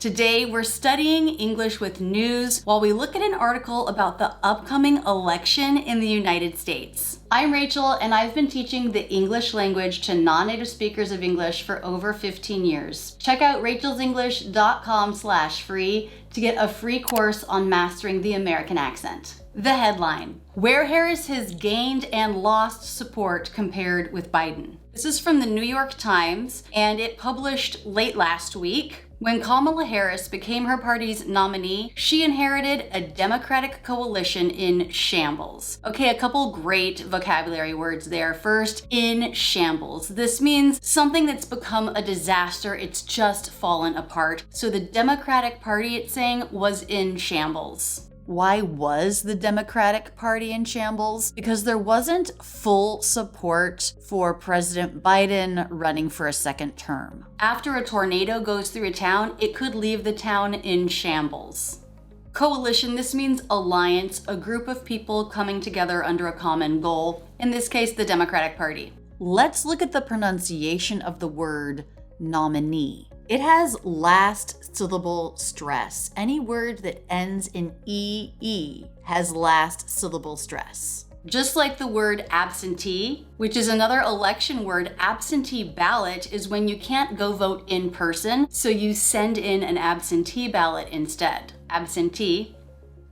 Today, we're studying English with news while we look at an article about the upcoming election in the United States. I'm Rachel, and I've been teaching the English language to non-native speakers of English for over 15 years. Check out rachelsenglish.com/free to get a free course on mastering the American accent. The headline: Where Harris has gained and lost support compared with Biden. This is from the New York Times, and it published late last week. When Kamala Harris became her party's nominee, she inherited a Democratic coalition in shambles. Okay, a couple great vocabulary words there. First, in shambles. This means something that's become a disaster. It's just fallen apart. So the Democratic Party, it's saying, was in shambles. Why was the Democratic Party in shambles? Because there wasn't full support for President Biden running for a second term. After a tornado goes through a town, it could leave the town in shambles. Coalition, this means alliance, a group of people coming together under a common goal, in this case, the Democratic Party. Let's look at the pronunciation of the word nominee. It has last syllable stress. Any word that ends in EE has last syllable stress. Just like the word absentee, which is another election word, absentee ballot is when you can't go vote in person, so you send in an absentee ballot instead. Absentee,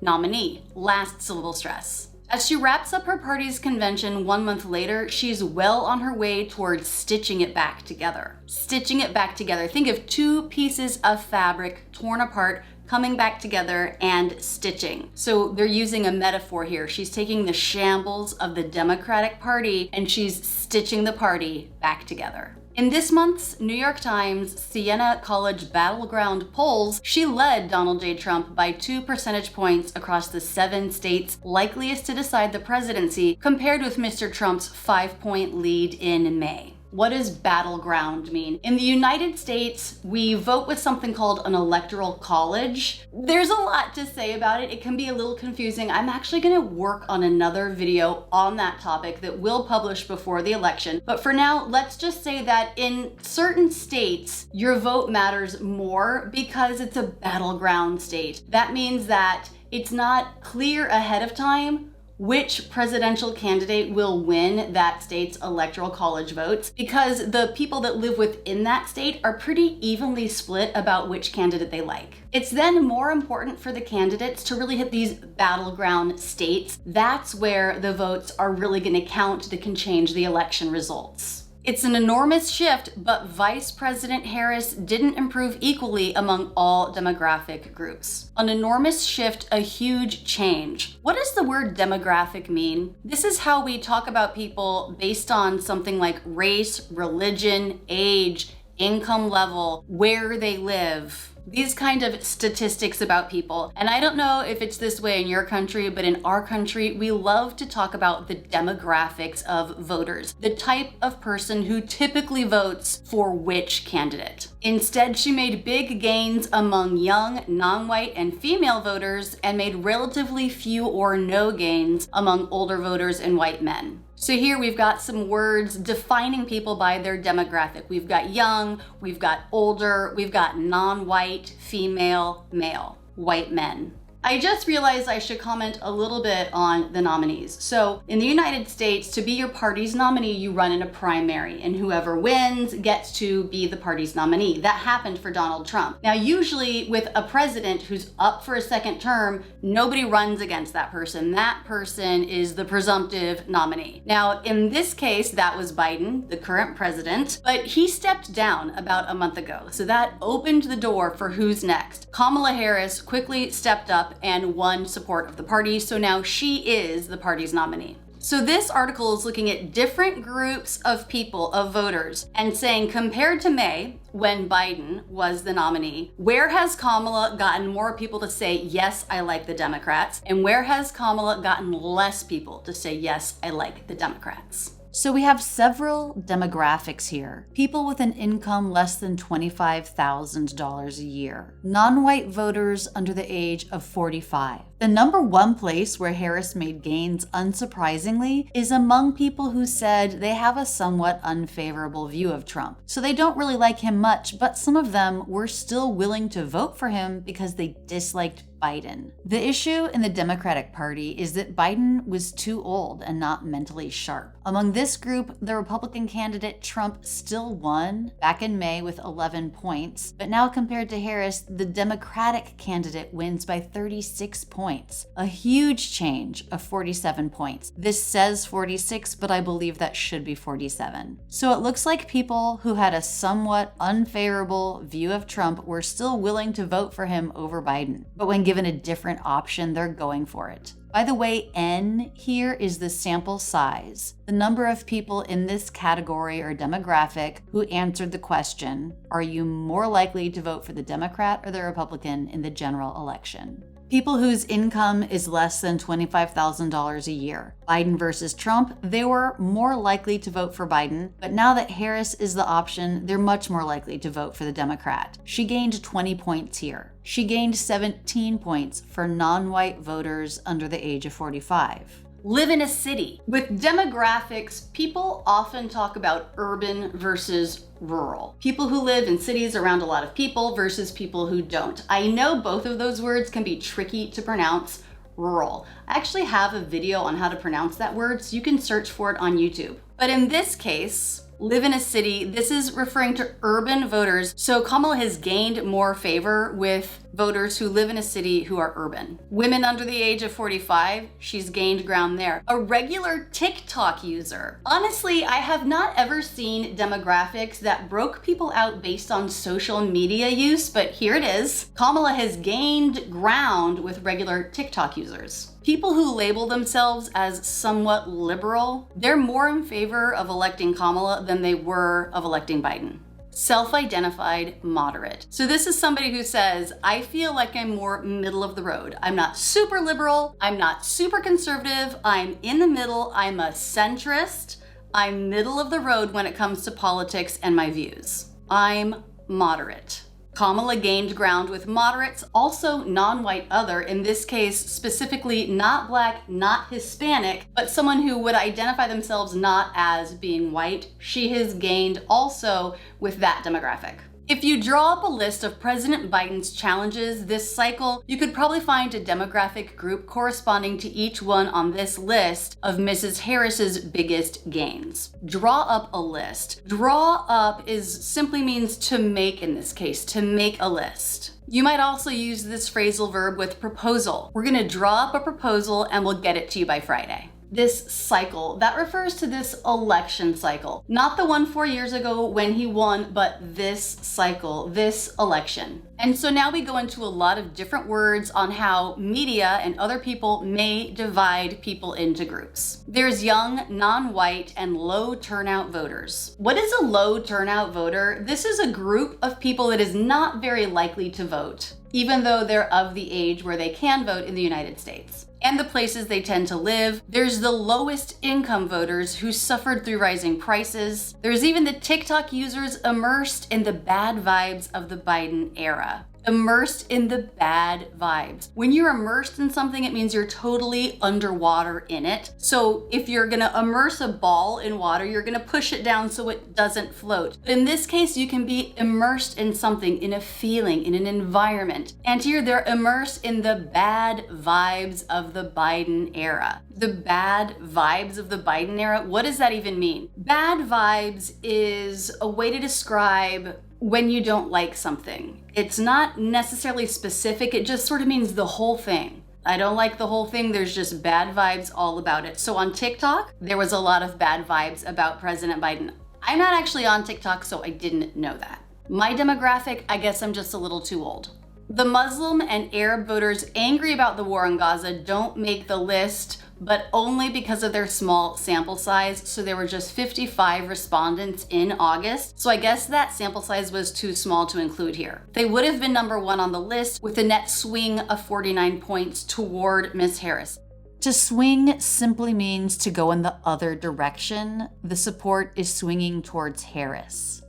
nominee, last syllable stress. As she wraps up her party's convention 1 month later, she's well on her way towards stitching it back together. Stitching it back together. Think of two pieces of fabric torn apart, coming back together and stitching. So they're using a metaphor here. She's taking the shambles of the Democratic Party and she's stitching the party back together. In this month's New York Times Siena College Battleground polls, she led Donald J. Trump by 2 percentage points across the 7 states likeliest to decide the presidency, compared with Mr. Trump's 5-point lead in May. What does battleground mean? In the United States, we vote with something called an electoral college. There's a lot to say about it. It can be a little confusing. I'm actually gonna work on another video on that topic that we'll publish before the election. But for now, let's just say that in certain states, your vote matters more because it's a battleground state. That means that it's not clear ahead of time which presidential candidate will win that state's electoral college votes, because the people that live within that state are pretty evenly split about which candidate they like. It's then more important for the candidates to really hit these battleground states. That's where the votes are really going to count that can change the election results. It's an enormous shift, but Vice President Harris didn't improve equally among all demographic groups. An enormous shift, a huge change. What does the word demographic mean? This is how we talk about people based on something like race, religion, age, income level, where they live. These kind of statistics about people. And I don't know if it's this way in your country, but in our country, we love to talk about the demographics of voters, the type of person who typically votes for which candidate. Instead, she made big gains among young, non-white, and female voters and made relatively few or no gains among older voters and white men. So here we've got some words defining people by their demographic. We've got young, we've got older, we've got non-white, female, male, white men. I just realized I should comment a little bit on the nominees. So in the United States, to be your party's nominee, you run in a primary, and whoever wins gets to be the party's nominee. That happened for Donald Trump. Now, usually with a president who's up for a second term, nobody runs against that person. That person is the presumptive nominee. Now, in this case, that was Biden, the current president, but he stepped down about a month ago. So that opened the door for who's next. Kamala Harris quickly stepped up and won support of the party, so now she is the party's nominee. So this article is looking at different groups of people, of voters, and saying compared to May, when Biden was the nominee, where has Kamala gotten more people to say, yes, I like the Democrats, and where has Kamala gotten less people to say, yes, I like the Democrats? So we have several demographics here. People with an income less than $25,000 a year. Non-white voters under the age of 45. The number one place where Harris made gains, unsurprisingly, is among people who said they have a somewhat unfavorable view of Trump. So they don't really like him much, but some of them were still willing to vote for him because they disliked Biden. The issue in the Democratic Party is that Biden was too old and not mentally sharp. Among this group, the Republican candidate Trump still won back in May with 11 points, but now compared to Harris, the Democratic candidate wins by 36 points, a huge change of 47 points. This says 46, but I believe that should be 47. So it looks like people who had a somewhat unfavorable view of Trump were still willing to vote for him over Biden. But when given a different option, they're going for it. By the way, N here is the sample size, the number of people in this category or demographic who answered the question, are you more likely to vote for the Democrat or the Republican in the general election? People whose income is less than $25,000 a year. Biden versus Trump, they were more likely to vote for Biden, but now that Harris is the option, they're much more likely to vote for the Democrat. She gained 20 points here. She gained 17 points for non-white voters under the age of 45. Live in a city. With demographics, people often talk about urban versus rural. People who live in cities around a lot of people versus people who don't. I know both of those words can be tricky to pronounce. Rural. I actually have a video on how to pronounce that word, so you can search for it on YouTube. But in this case, live in a city, this is referring to urban voters. So Kamala has gained more favor with voters who live in a city who are urban. Women under the age of 45, she's gained ground there. A regular TikTok user. Honestly, I have not ever seen demographics that broke people out based on social media use, but here it is. Kamala has gained ground with regular TikTok users. People who label themselves as somewhat liberal, they're more in favor of electing Kamala than they were of electing Biden. Self-identified moderate. So this is somebody who says, I feel like I'm more middle of the road. I'm not super liberal. I'm not super conservative. I'm in the middle. I'm a centrist. I'm middle of the road when it comes to politics and my views. I'm moderate. Kamala gained ground with moderates, also non-white other, in this case specifically not Black, not Hispanic, but someone who would identify themselves not as being white. She has gained also with that demographic. If you draw up a list of President Biden's challenges this cycle, you could probably find a demographic group corresponding to each one on this list of Mrs. Harris's biggest gains. Draw up a list. Draw up simply means to make in this case, to make a list. You might also use this phrasal verb with proposal. We're gonna draw up a proposal and we'll get it to you by Friday. This cycle, that refers to this election cycle. Not the one 4 years ago when he won, but this cycle, this election. And so now we go into a lot of different words on how media and other people may divide people into groups. There's young, non-white, and low turnout voters. What is a low turnout voter? This is a group of people that is not very likely to vote, even though they're of the age where they can vote in the United States. And the places they tend to live. There's the lowest income voters who suffered through rising prices. There's even the TikTok users immersed in the bad vibes of the Biden era. Immersed in the bad vibes. When you're immersed in something, it means you're totally underwater in it. So if you're gonna immerse a ball in water, you're gonna push it down so it doesn't float. But in this case, you can be immersed in something, in a feeling, in an environment. And here they're immersed in the bad vibes of the Biden era. The bad vibes of the Biden era, what does that even mean? Bad vibes is a way to describe when you don't like something. It's not necessarily specific, it just sort of means the whole thing. I don't like the whole thing, there's just bad vibes all about it. So on TikTok, there was a lot of bad vibes about President Biden. I'm not actually on TikTok, so I didn't know that. My demographic, I guess I'm just a little too old. The Muslim and Arab voters angry about the war in Gaza don't make the list, but only because of their small sample size. So there were just 55 respondents in August. So I guess that sample size was too small to include here. They would have been number one on the list with a net swing of 49 points toward Ms. Harris. To swing simply means to go in the other direction. The support is swinging towards Harris.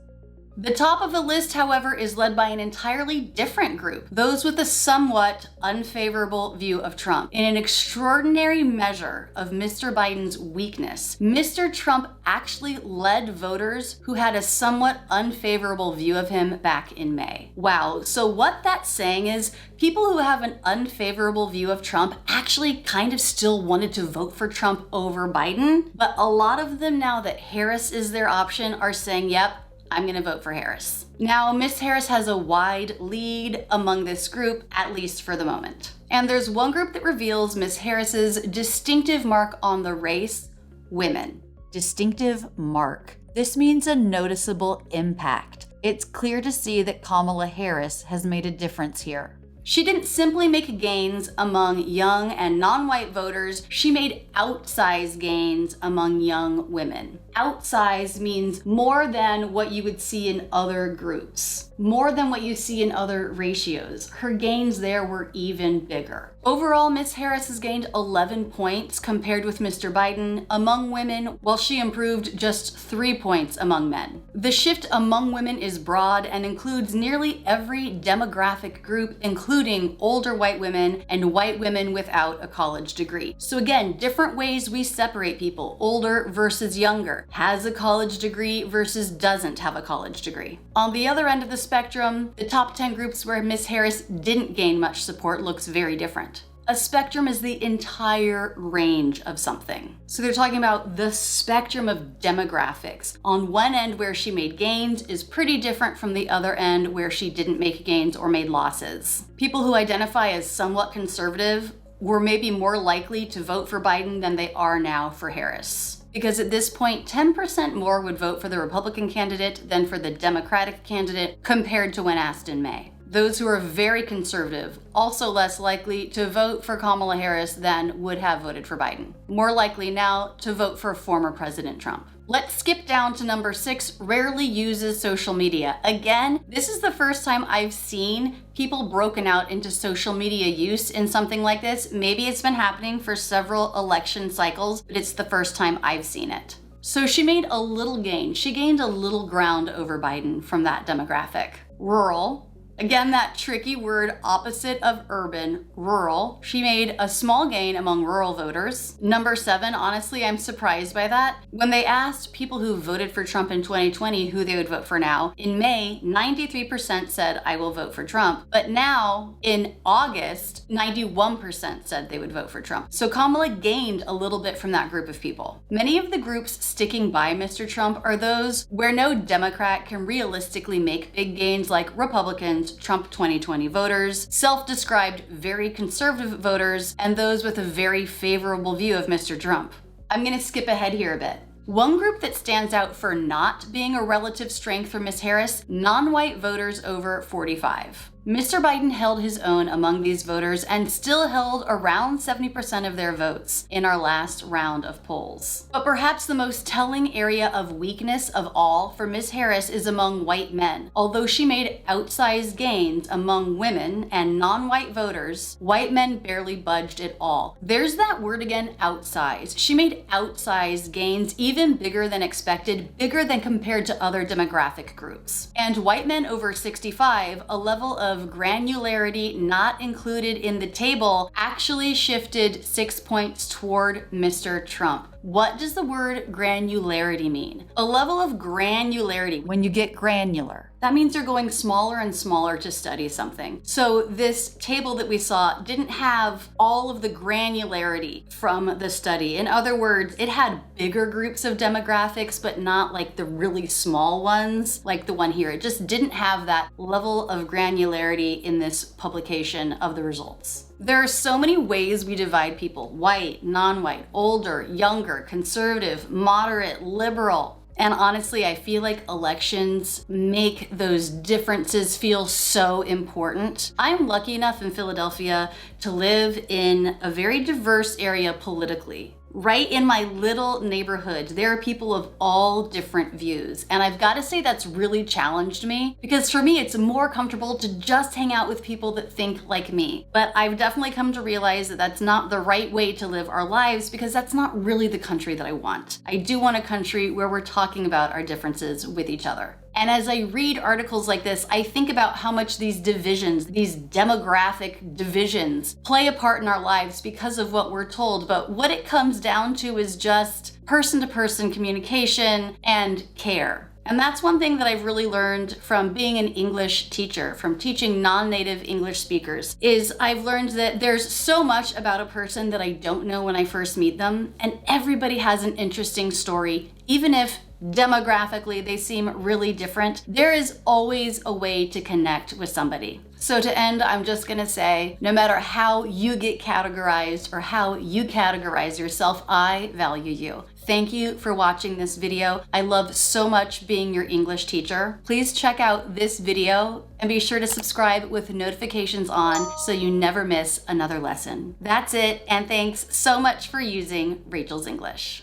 The top of the list, however, is led by an entirely different group, those with a somewhat unfavorable view of Trump. In an extraordinary measure of Mr. Biden's weakness, Mr. Trump actually led voters who had a somewhat unfavorable view of him back in May. Wow, so what that's saying is people who have an unfavorable view of Trump actually kind of still wanted to vote for Trump over Biden, but a lot of them, now that Harris is their option, are saying, yep, I'm gonna vote for Harris. Now, Miss Harris has a wide lead among this group, at least for the moment. And there's one group that reveals Miss Harris's distinctive mark on the race: women. Distinctive mark. This means a noticeable impact. It's clear to see that Kamala Harris has made a difference here. She didn't simply make gains among young and non-white voters, she made outsize gains among young women. Outsize means more than what you would see in other groups, more than what you see in other ratios. Her gains there were even bigger. Overall, Miss Harris has gained 11 points compared with Mr. Biden among women, while she improved just 3 points among men. The shift among women is broad and includes nearly every demographic group, including older white women and white women without a college degree. So again, different ways we separate people: older versus younger, has a college degree versus doesn't have a college degree. On the other end of the spectrum, the top 10 groups where Miss Harris didn't gain much support looks very different. A spectrum is the entire range of something. So they're talking about the spectrum of demographics. On one end where she made gains is pretty different from the other end where she didn't make gains or made losses. People who identify as somewhat conservative were maybe more likely to vote for Biden than they are now for Harris. Because at this point, 10% more would vote for the Republican candidate than for the Democratic candidate compared to when asked in May. Those who are very conservative also less likely to vote for Kamala Harris than would have voted for Biden. More likely now to vote for former President Trump. Let's skip down to number 6, rarely uses social media. Again, this is the first time I've seen people broken out into social media use in something like this. Maybe it's been happening for several election cycles, but it's the first time I've seen it. So she made a little gain. She gained a little ground over Biden from that demographic. Rural. Again, that tricky word opposite of urban, rural. She made a small gain among rural voters. Number 7, honestly, I'm surprised by that. When they asked people who voted for Trump in 2020 who they would vote for now, in May, 93% said, I will vote for Trump. But now, in August, 91% said they would vote for Trump. So Kamala gained a little bit from that group of people. Many of the groups sticking by Mr. Trump are those where no Democrat can realistically make big gains, like Republicans, Trump 2020 voters, self-described very conservative voters, and those with a very favorable view of Mr. Trump. I'm gonna skip ahead here a bit. One group that stands out for not being a relative strength for Miss Harris: non-white voters over 45. Mr. Biden held his own among these voters and still held around 70% of their votes in our last round of polls. But perhaps the most telling area of weakness of all for Ms. Harris is among white men. Although she made outsized gains among women and non-white voters, white men barely budged at all. There's that word again, outsize. She made outsized gains, even bigger than expected, bigger than compared to other demographic groups. And white men over 65, a level of granularity not included in the table, actually shifted 6 points toward Mr. Trump. What does the word granularity mean? A level of granularity. When you get granular, that means you're going smaller and smaller to study something. So this table that we saw didn't have all of the granularity from the study. In other words, it had bigger groups of demographics, but not like the really small ones, like the one here. It just didn't have that level of granularity in this publication of the results. There are so many ways we divide people: white, non-white, older, younger, conservative, moderate, liberal. And honestly, I feel like elections make those differences feel so important. I'm lucky enough in Philadelphia to live in a very diverse area politically. Right in my little neighborhood, there are people of all different views. And I've got to say that's really challenged me, because for me, it's more comfortable to just hang out with people that think like me. But I've definitely come to realize that that's not the right way to live our lives, because that's not really the country that I want. I do want a country where we're talking about our differences with each other. And as I read articles like this, I think about how much these divisions, these demographic divisions, play a part in our lives because of what we're told. But what it comes down to is just person-to-person communication and care. And that's one thing that I've really learned from being an English teacher, from teaching non-native English speakers, is I've learned that there's so much about a person that I don't know when I first meet them, and everybody has an interesting story, even if demographically they seem really different. There is always a way to connect with somebody. So to end, I'm just gonna say, no matter how you get categorized or how you categorize yourself, I value you. Thank you for watching this video. I love so much being your English teacher. Please check out this video and be sure to subscribe with notifications on so you never miss another lesson. That's it, and thanks so much for using Rachel's English.